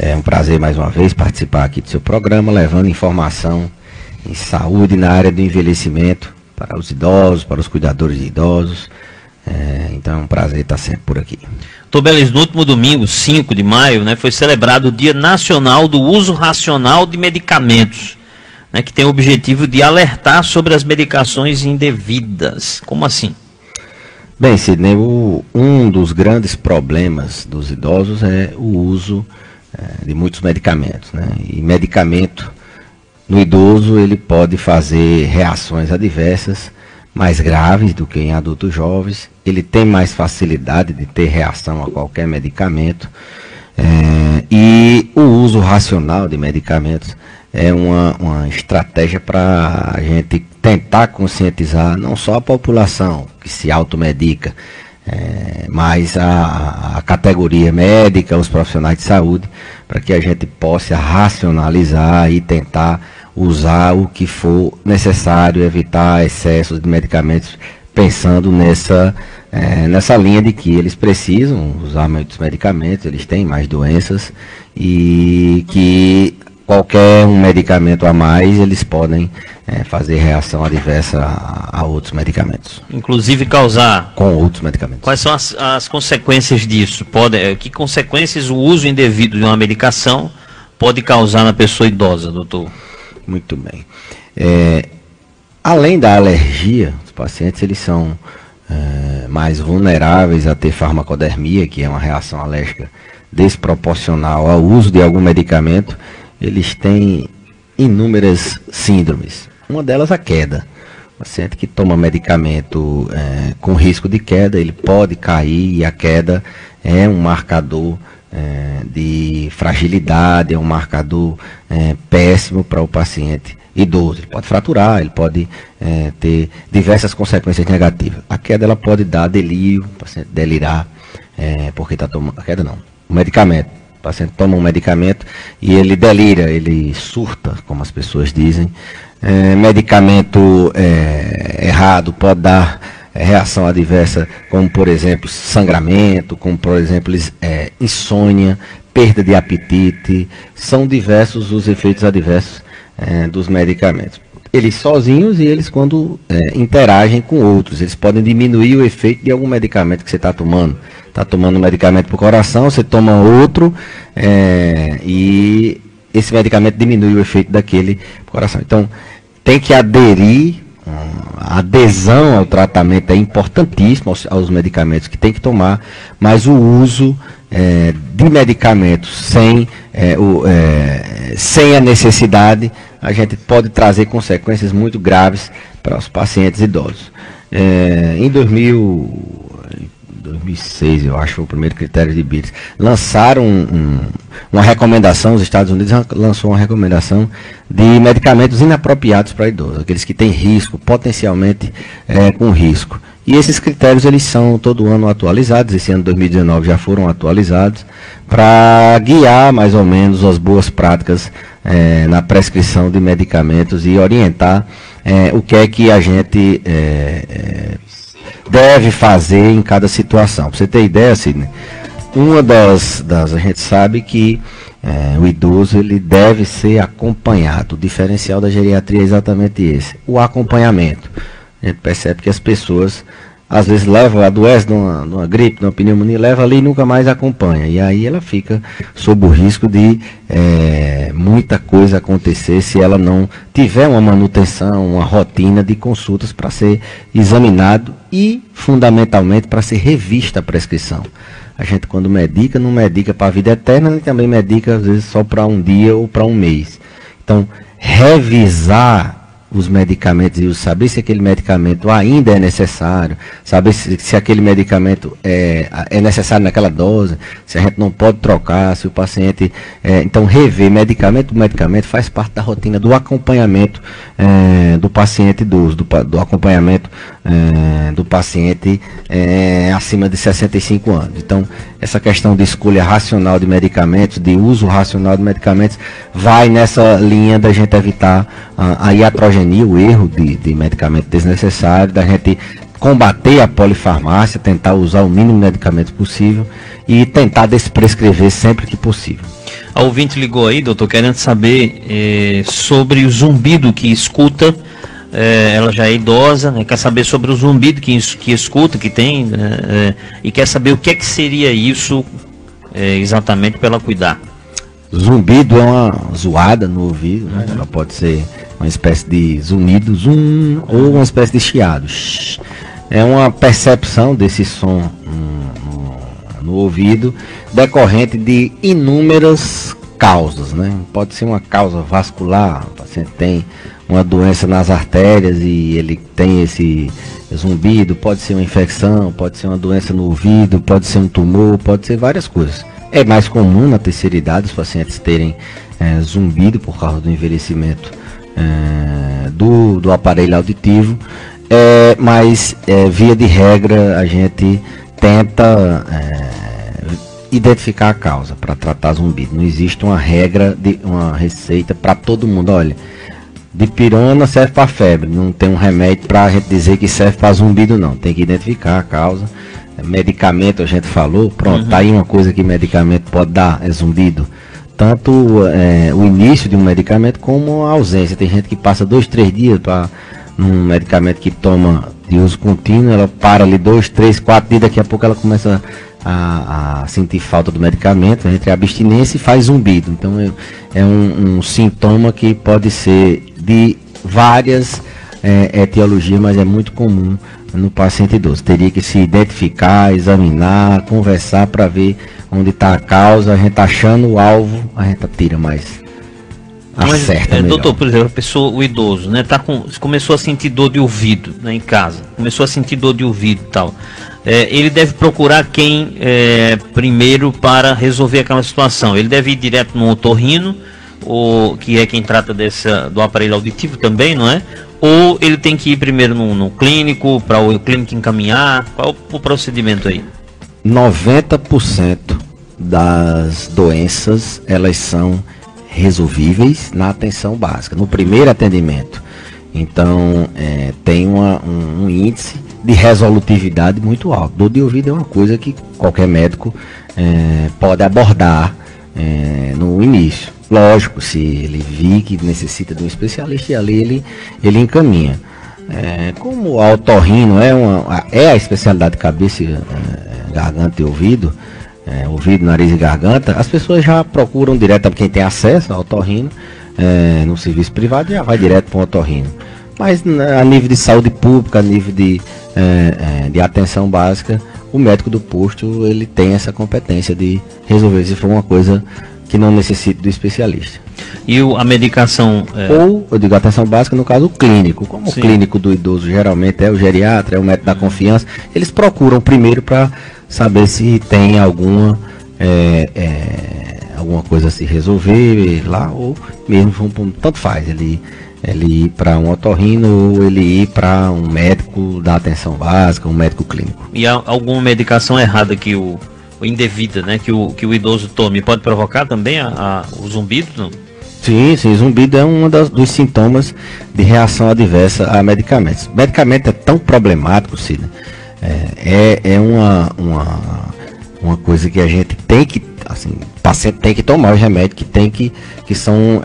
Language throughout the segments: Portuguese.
É um prazer mais uma vez participar aqui do seu programa, levando informação em saúde na área do envelhecimento para os idosos, para os cuidadores de idosos. Então é um prazer estar sempre por aqui. Tobeles, no último domingo, 5 de maio, né, foi celebrado o Dia Nacional do Uso Racional de Medicamentos, né, que tem o objetivo de alertar sobre as medicações indevidas. Como assim? Bem, Sidney, um dos grandes problemas dos idosos é o uso de muitos medicamentos, né? E medicamento no idoso ele pode fazer reações adversas mais graves do que em adultos jovens. Ele tem mais facilidade de ter reação a qualquer medicamento, e o uso racional de medicamentos é uma estratégia para a gente tentar conscientizar não só a população que se automedica, mas a categoria médica, os profissionais de saúde, para que a gente possa racionalizar e tentar usar o que for necessário, evitar excessos de medicamentos, pensando nessa linha de que eles precisam usar muitos medicamentos, eles têm mais doenças e que qualquer um medicamento a mais, eles podem fazer reação adversa a outros medicamentos. Inclusive causar... Com outros medicamentos. Quais são as consequências disso? Que consequências o uso indevido de uma medicação pode causar na pessoa idosa, doutor? Muito bem. Além da alergia, os pacientes eles são mais vulneráveis a ter farmacodermia, que é uma reação alérgica desproporcional ao uso de algum medicamento. Eles têm inúmeras síndromes. Uma delas a queda. O paciente que toma medicamento com risco de queda, ele pode cair, e a queda é um marcador de fragilidade, é um marcador péssimo para o paciente idoso. Ele pode fraturar, ele pode ter diversas consequências negativas. A queda ela pode dar delírio, o paciente delirar, porque está tomando... A queda não, o medicamento. O paciente toma um medicamento e ele delira, ele surta, como as pessoas dizem. Medicamento errado pode dar reação adversa, como por exemplo sangramento, como por exemplo insônia, perda de apetite. São diversos os efeitos adversos dos medicamentos. Eles sozinhos e eles quando interagem com outros. Eles podem diminuir o efeito de algum medicamento que você está tomando. Está tomando um medicamento para o coração, você toma outro, e esse medicamento diminui o efeito daquele para o coração. Então, tem que aderir, a adesão ao tratamento é importantíssimo aos medicamentos que tem que tomar, mas o uso de medicamentos sem a necessidade, a gente pode trazer consequências muito graves para os pacientes idosos. Em 2006, eu acho, foi o primeiro critério de BIRS, lançaram uma recomendação, os Estados Unidos lançou uma recomendação de medicamentos inapropriados para idosos, aqueles que têm risco, potencialmente com risco. E esses critérios, eles são todo ano atualizados, esse ano 2019 já foram atualizados, para guiar mais ou menos as boas práticas na prescrição de medicamentos e orientar o que é que a gente deve fazer em cada situação. Para você ter ideia, Sidney, a gente sabe que o idoso ele deve ser acompanhado. O diferencial da geriatria é exatamente esse, o acompanhamento. A gente percebe que as pessoas às vezes adoece de uma gripe, de uma pneumonia, leva ali e nunca mais acompanha. E aí ela fica sob o risco de muita coisa acontecer se ela não tiver uma manutenção, uma rotina de consultas para ser examinado e, fundamentalmente, para ser revista a prescrição. A gente, quando medica, não medica para a vida eterna, nem também medica, às vezes, só para um dia ou para um mês. Então, revisar os medicamentos e saber se aquele medicamento ainda é necessário, saber se aquele medicamento é necessário naquela dose, se a gente não pode trocar, se o paciente... então, rever medicamento por medicamento faz parte da rotina do acompanhamento do paciente idoso, do acompanhamento do paciente acima de 65 anos. Então, essa questão de escolha racional de medicamentos, de uso racional de medicamentos, vai nessa linha da gente evitar a iatrogenia, o erro de medicamento desnecessário, da gente combater a polifarmácia, tentar usar o mínimo de medicamentos possível e tentar desprescrever sempre que possível. A ouvinte ligou aí, doutor, querendo saber sobre o zumbido que escuta. Ela já é idosa, né, quer saber sobre o zumbido que escuta, que tem, e quer saber o que é que seria isso exatamente para ela cuidar. Zumbido é uma zoada no ouvido, né? Ela pode ser uma espécie de zunido, ou uma espécie de chiado. É uma percepção desse som no ouvido decorrente de inúmeras causas, né? Pode ser uma causa vascular, o paciente tem uma doença nas artérias e ele tem esse zumbido, pode ser uma infecção, pode ser uma doença no ouvido, pode ser um tumor, pode ser várias coisas. É mais comum na terceira idade os pacientes terem zumbido por causa do envelhecimento do aparelho auditivo, mas via de regra a gente tenta identificar a causa para tratar zumbido. Não existe uma regra, uma receita para todo mundo. Olha, dipirona serve para febre, não tem um remédio para a gente dizer que serve para zumbido, não. Tem que identificar a causa. Medicamento a gente falou, pronto, tá aí uma coisa que medicamento pode dar, é zumbido. Tanto o início de um medicamento como a ausência. Tem gente que passa 2, 3 dias para num medicamento que toma de uso contínuo, ela para ali 2, 3, 4 dias, daqui a pouco ela começa a sentir falta do medicamento, entre a abstinência e faz zumbido. Então é um sintoma que pode ser de várias etiologias, mas é muito comum no paciente idoso. Teria que se identificar, examinar, conversar para ver onde está a causa. A gente achando o alvo, a gente tira mais. Acerta. Doutor, por exemplo, o idoso, né, começou a sentir dor de ouvido, né, em casa, começou a sentir dor de ouvido e tal. Ele deve procurar quem primeiro para resolver aquela situação? Ele deve ir direto no otorrino, que é quem trata do aparelho auditivo também, não é? Ou ele tem que ir primeiro no clínico, para o clínico encaminhar? Qual o procedimento aí? 90% das doenças, elas são resolvíveis na atenção básica, no primeiro atendimento. Então, tem um índice de resolutividade muito alto. Dor de ouvido é uma coisa que qualquer médico pode abordar no início. Lógico, se ele vir que necessita de um especialista, ali ele encaminha. Como a otorrino é a especialidade de cabeça, garganta e ouvido, ouvido, nariz e garganta, as pessoas já procuram direto, quem tem acesso ao otorrino, no serviço privado, já vai direto para o otorrino. Mas a nível de saúde pública, a nível de atenção básica, o médico do posto ele tem essa competência de resolver se for uma coisa que não necessita do especialista. E a medicação? Ou, eu digo atenção básica, no caso o clínico. Como Sim. O clínico do idoso geralmente é o geriatra, é o médico da confiança, eles procuram primeiro para saber se tem alguma coisa a se resolver lá, ou mesmo, tanto faz, ele ir para um otorrino ou ele ir para um médico da atenção básica, um médico clínico. E há alguma medicação errada que indevida, né, que o idoso tome, pode provocar também o zumbido? Não? Sim, zumbido é um dos sintomas de reação adversa a medicamentos. O medicamento é tão problemático, Cida, uma coisa que a gente tem que, assim, o paciente tem que tomar os remédios que são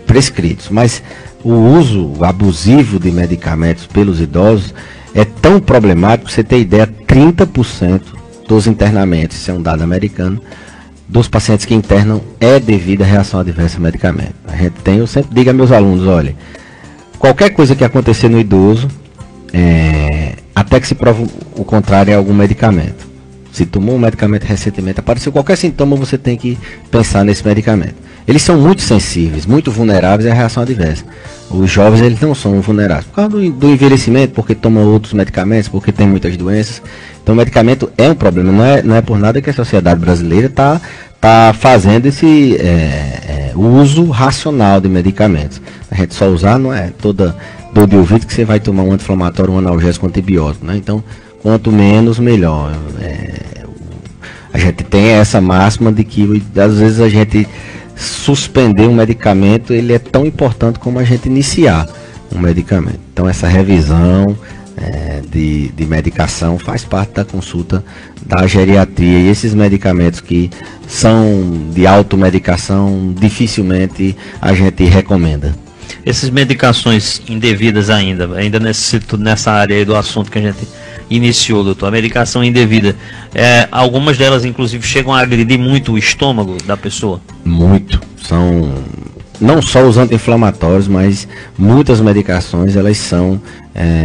prescritos, mas o uso abusivo de medicamentos pelos idosos é tão problemático, você tem ideia, 30% dos internamentos, isso é um dado americano, dos pacientes que internam devido à reação adversa a medicamento. Eu sempre digo a meus alunos, olha, qualquer coisa que acontecer no idoso, até que se prove o contrário, é algum medicamento. Se tomou um medicamento recentemente, apareceu qualquer sintoma, você tem que pensar nesse medicamento. Eles são muito sensíveis, muito vulneráveis à reação adversa. Os jovens, eles não são vulneráveis por causa do envelhecimento, porque tomam outros medicamentos, porque tem muitas doenças. Então o medicamento é um problema, não é por nada que a sociedade brasileira está fazendo esse uso racional de medicamentos. A gente só usar, não é toda dor de ouvido que você vai tomar um anti-inflamatório, um analgésico, um antibiótico, né? Então, quanto menos, melhor. A gente tem essa máxima de que às vezes a gente suspender um medicamento, ele é tão importante como a gente iniciar um medicamento. Então essa revisão, de medicação faz parte da consulta da geriatria, e esses medicamentos que são de automedicação dificilmente a gente recomenda. Essas medicações indevidas ainda nessa área aí do assunto que a gente iniciou, doutor, a medicação indevida, algumas delas inclusive chegam a agredir muito o estômago da pessoa? Muito, são não só os anti-inflamatórios, mas muitas medicações elas são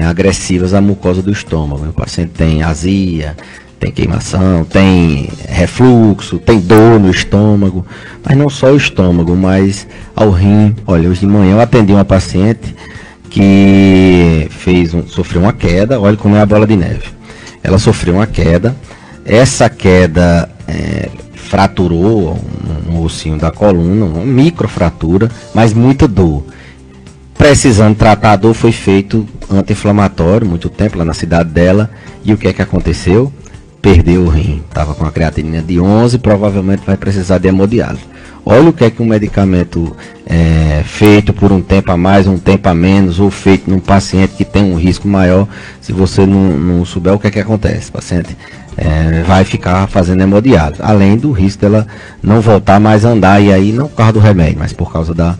agressivas à mucosa do estômago. O paciente tem azia, tem queimação, tem refluxo, tem dor no estômago, mas não só o estômago, mas ao rim. Olha, hoje de manhã eu atendi uma paciente que sofreu uma queda, olha como é a bola de neve. Ela sofreu uma queda, essa queda fraturou um ossinho da coluna, uma microfratura, mas muita dor. Precisando tratar a dor, foi feito anti-inflamatório, muito tempo lá na cidade dela, e o que é que aconteceu? Perdeu o rim, estava com a creatinina de 11, provavelmente vai precisar de hemodiálise. Olha o que é que um medicamento feito por um tempo a mais, um tempo a menos, ou feito num paciente que tem um risco maior, se você não souber o que é que acontece, o paciente vai ficar fazendo hemodiálise, além do risco dela não voltar mais a andar, e aí não por causa do remédio, mas por causa da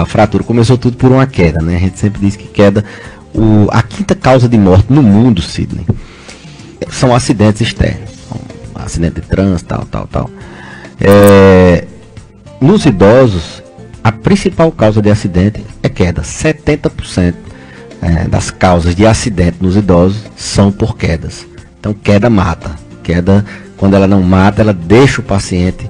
fratura. Começou tudo por uma queda, né? A gente sempre diz que queda, a quinta causa de morte no mundo, Sidney, são acidentes externos, acidente de trânsito, tal. Nos idosos, a principal causa de acidente é queda. 70% das causas de acidente nos idosos são por quedas. Então, queda mata. Queda, quando ela não mata, ela deixa o paciente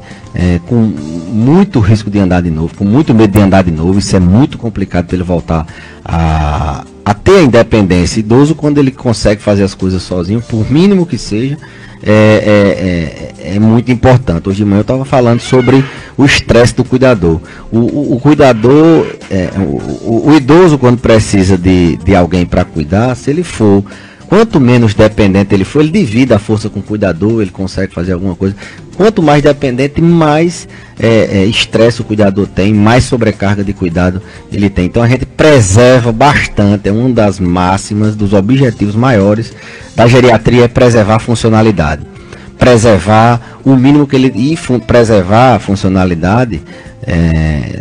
com muito risco de andar de novo, com muito medo de andar de novo. Isso é muito complicado para ele voltar a ter a independência. Idoso, quando ele consegue fazer as coisas sozinho, por mínimo que seja, é muito importante. Hoje de manhã eu estava falando sobre o estresse do cuidador. O cuidador, o idoso, quando precisa de alguém para cuidar, se ele for, quanto menos dependente ele for, ele divide a força com o cuidador, ele consegue fazer alguma coisa. Quanto mais dependente, mais estresse o cuidador tem, mais sobrecarga de cuidado ele tem. Então a gente preserva bastante, é uma das máximas, dos objetivos maiores da geriatria, é preservar a funcionalidade. Preservar o mínimo que ele... E preservar a funcionalidade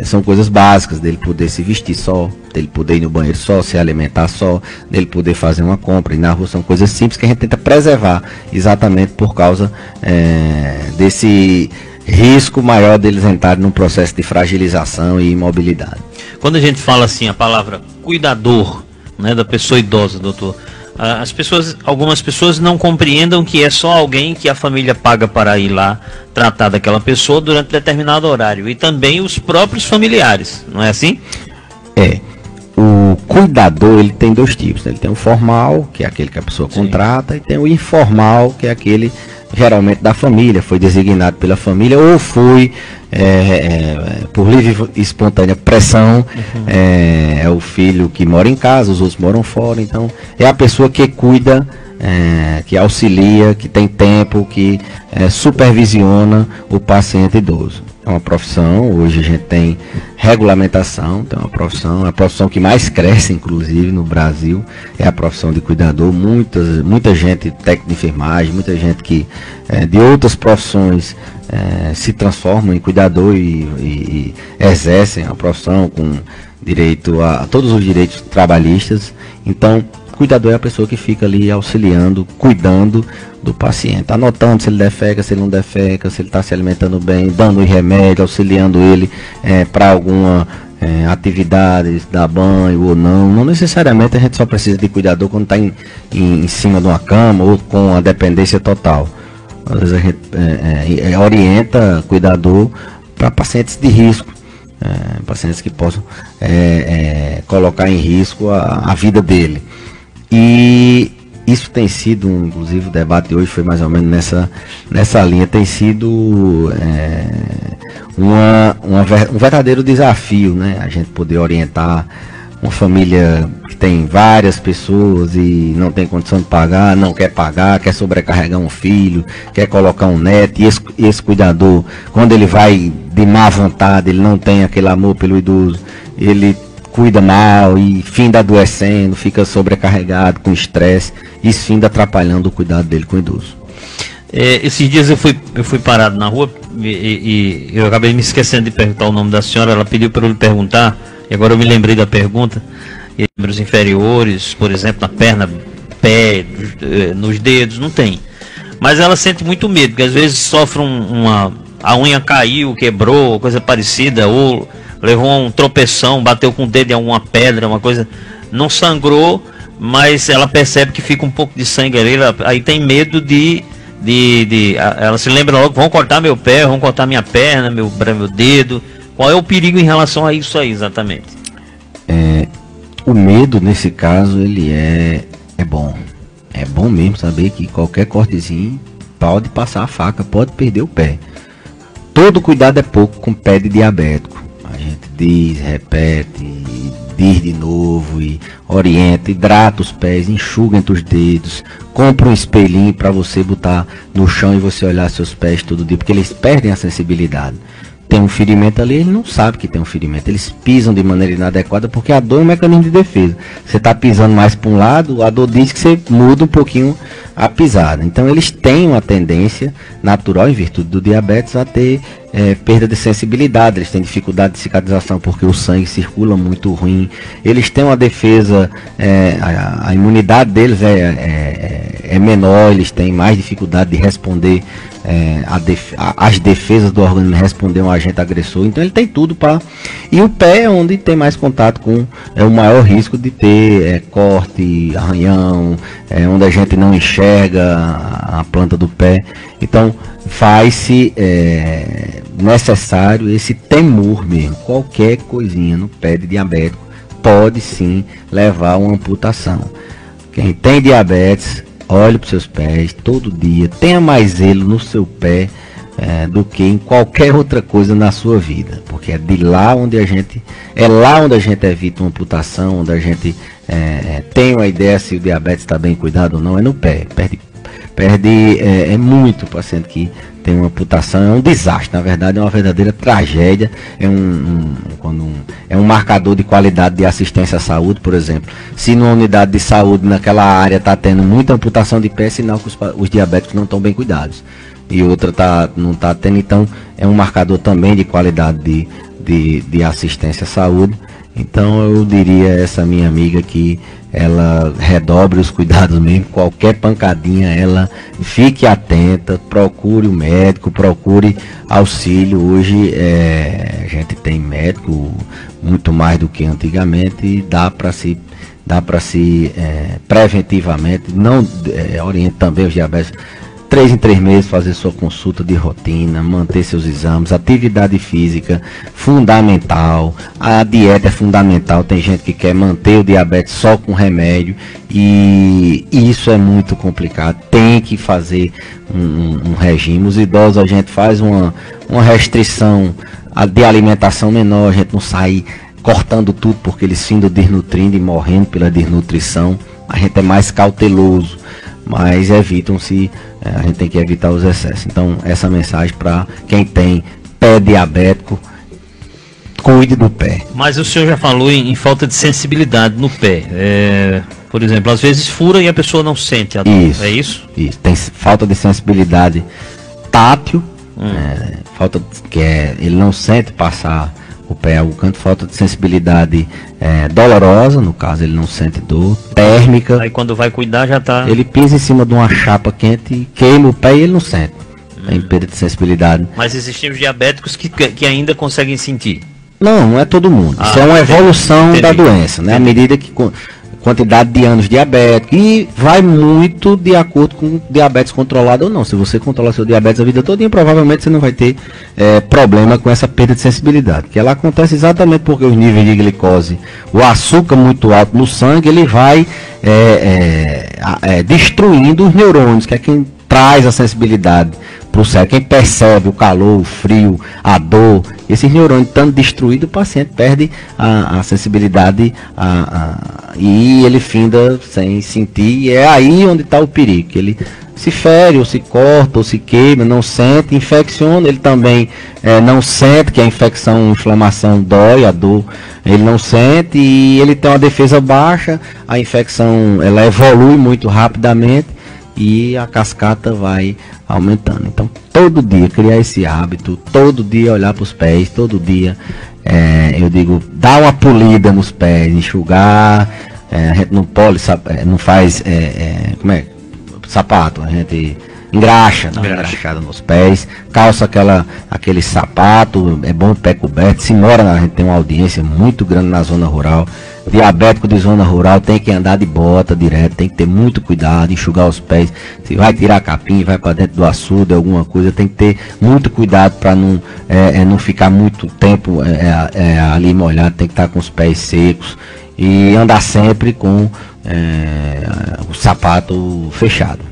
são coisas básicas, dele poder se vestir só, dele poder ir no banheiro só, se alimentar só, dele poder fazer uma compra, ir na rua. São coisas simples que a gente tenta preservar, exatamente por causa desse risco maior deles entrarem num processo de fragilização e imobilidade. Quando a gente fala assim a palavra cuidador, né, da pessoa idosa, doutor, algumas pessoas não compreendam que é só alguém que a família paga para ir lá tratar daquela pessoa durante determinado horário, e também os próprios familiares, não é assim? O cuidador, ele tem dois tipos, né? Ele tem o formal, que é aquele que a pessoa contrata, e tem o informal, que é aquele geralmente da família, foi designado pela família ou foi por livre e espontânea pressão. É o filho que mora em casa, os outros moram fora, então é a pessoa que cuida, que auxilia, que tem tempo, que supervisiona o paciente idoso. É uma profissão, hoje a gente tem regulamentação, então é a profissão que mais cresce, inclusive, no Brasil, é a profissão de cuidador. Muita gente, técnico de enfermagem, muita gente que de outras profissões se transformam em cuidador e exercem a profissão com direito a todos os direitos trabalhistas. Então, cuidador é a pessoa que fica ali auxiliando, cuidando do paciente, anotando se ele defeca, se ele não defeca, se ele está se alimentando bem, dando remédio, auxiliando ele para alguma atividade, dar banho ou não. Não necessariamente a gente só precisa de cuidador quando está em cima de uma cama ou com a dependência total. Às vezes a gente orienta cuidador para pacientes de risco, pacientes que possam colocar em risco a vida dele. E isso tem sido, inclusive o debate de hoje foi mais ou menos nessa linha, tem sido um verdadeiro desafio, né? A gente poder orientar uma família que tem várias pessoas e não tem condição de pagar, não quer pagar, quer sobrecarregar um filho, quer colocar um neto, e esse cuidador, quando ele vai de má vontade, ele não tem aquele amor pelo idoso, ele cuida mal e finda adoecendo, fica sobrecarregado com estresse, isso finda atrapalhando o cuidado dele com o idoso. Esses dias eu fui parado na rua e eu acabei me esquecendo de perguntar o nome da senhora. Ela pediu para eu lhe perguntar, e agora eu me lembrei da pergunta. Membros inferiores, por exemplo, na perna, pé, nos dedos, não tem. Mas ela sente muito medo, porque às vezes sofre a unha caiu, quebrou, coisa parecida, ou levou um tropeção, bateu com o dedo em alguma pedra, uma coisa, não sangrou, mas ela percebe que fica um pouco de sangue ali, aí tem medo ela se lembra logo, vão cortar meu pé, vão cortar minha perna, meu dedo. Qual é o perigo em relação a isso aí, exatamente? O medo, nesse caso, ele é bom. É bom mesmo saber que qualquer cortezinho pode passar a faca, pode perder o pé. Todo cuidado é pouco com pé de diabético. A gente diz, repete, diz de novo e orienta, hidrata os pés, enxuga entre os dedos, compra um espelhinho para você botar no chão e você olhar seus pés todo dia, porque eles perdem a sensibilidade. Tem um ferimento ali, ele não sabe que tem um ferimento, eles pisam de maneira inadequada porque a dor é um mecanismo de defesa. Você está pisando mais para um lado, a dor diz que você muda um pouquinho a pisada. Então eles têm uma tendência natural, em virtude do diabetes, a ter perda de sensibilidade. Eles têm dificuldade de cicatrização porque o sangue circula muito ruim. Eles têm uma defesa, a imunidade deles é menor, eles têm mais dificuldade de responder as defesas do organismo, responder um agente agressor. Então ele tem tudo para... E o pé é onde tem mais contato com o maior risco de ter corte, arranhão, onde a gente não enxerga a planta do pé. Então faz-se necessário esse temor mesmo. Qualquer coisinha no pé de diabético pode sim levar a uma amputação. Quem tem diabetes, olhe para os seus pés todo dia, tenha mais zelo no seu pé do que em qualquer outra coisa na sua vida, porque é lá onde a gente evita uma amputação, onde a gente tem uma ideia se o diabetes está bem cuidado ou não, é no pé. É muito paciente que tem uma amputação, é um desastre, na verdade é uma verdadeira tragédia, é um marcador de qualidade de assistência à saúde. Por exemplo, se numa unidade de saúde naquela área está tendo muita amputação de pé, sinal que os diabéticos não estão bem cuidados, e outra não está tendo, então é um marcador também de qualidade de assistência à saúde. Então eu diria a essa minha amiga que ela redobre os cuidados mesmo, qualquer pancadinha ela fique atenta, procure o médico, procure auxílio. Hoje a gente tem médico muito mais do que antigamente e dá para se preventivamente, não orienta também os diabéticos, 3 em 3 meses fazer sua consulta de rotina, manter seus exames, atividade física fundamental, a dieta é fundamental. Tem gente que quer manter o diabetes só com remédio e isso é muito complicado, tem que fazer um regime. Os idosos, a gente faz uma restrição de alimentação menor, a gente não sai cortando tudo porque eles findam desnutrindo e morrendo pela desnutrição, a gente é mais cauteloso, mas evitam-se, a gente tem que evitar os excessos. Então essa mensagem para quem tem pé diabético, cuide do pé. Mas o senhor já falou em falta de sensibilidade no pé, por exemplo, às vezes fura e a pessoa não sente a dor, é isso? Isso, tem falta de sensibilidade tátil, falta que ele não sente passar o pé a algum canto, falta de sensibilidade dolorosa, no caso ele não sente dor, térmica. Aí quando vai cuidar já tá... Ele pisa em cima de uma chapa quente, queima o pé e ele não sente. Tem perda de sensibilidade. Mas existem os diabéticos que ainda conseguem sentir? Não é todo mundo. Isso é uma evolução da doença, né? À medida que quantidade de anos diabético, e vai muito de acordo com o diabetes controlado ou não. Se você controlar seu diabetes a vida toda, provavelmente você não vai ter problema com essa perda de sensibilidade, que ela acontece exatamente porque os níveis de glicose, o açúcar muito alto no sangue, ele vai destruindo os neurônios, que é quem traz a sensibilidade pro cérebro. Quem percebe o calor, o frio, a dor, esses neurônios estando destruídos, o paciente perde a sensibilidade e ele finda sem sentir, e é aí onde está o perigo, que ele se fere, ou se corta, ou se queima, não sente, infecciona, ele também não sente, que a infecção, a inflamação dói, a dor, ele não sente, e ele tem uma defesa baixa, a infecção ela evolui muito rapidamente, e a cascata vai aumentando. Então, todo dia criar esse hábito, todo dia olhar para os pés, todo dia, eu digo, dar uma polida nos pés, enxugar, a gente não pode, não faz, sapato, a gente engraxa, dá uma engraxada nos pés, calça aquele sapato, é bom pé coberto. Se mora, a gente tem uma audiência muito grande na zona rural, diabético de zona rural tem que andar de bota direto, tem que ter muito cuidado, enxugar os pés. Se vai tirar capim, vai para dentro do açude, alguma coisa, tem que ter muito cuidado para não ficar muito tempo ali molhado, tem que estar com os pés secos e andar sempre com o sapato fechado.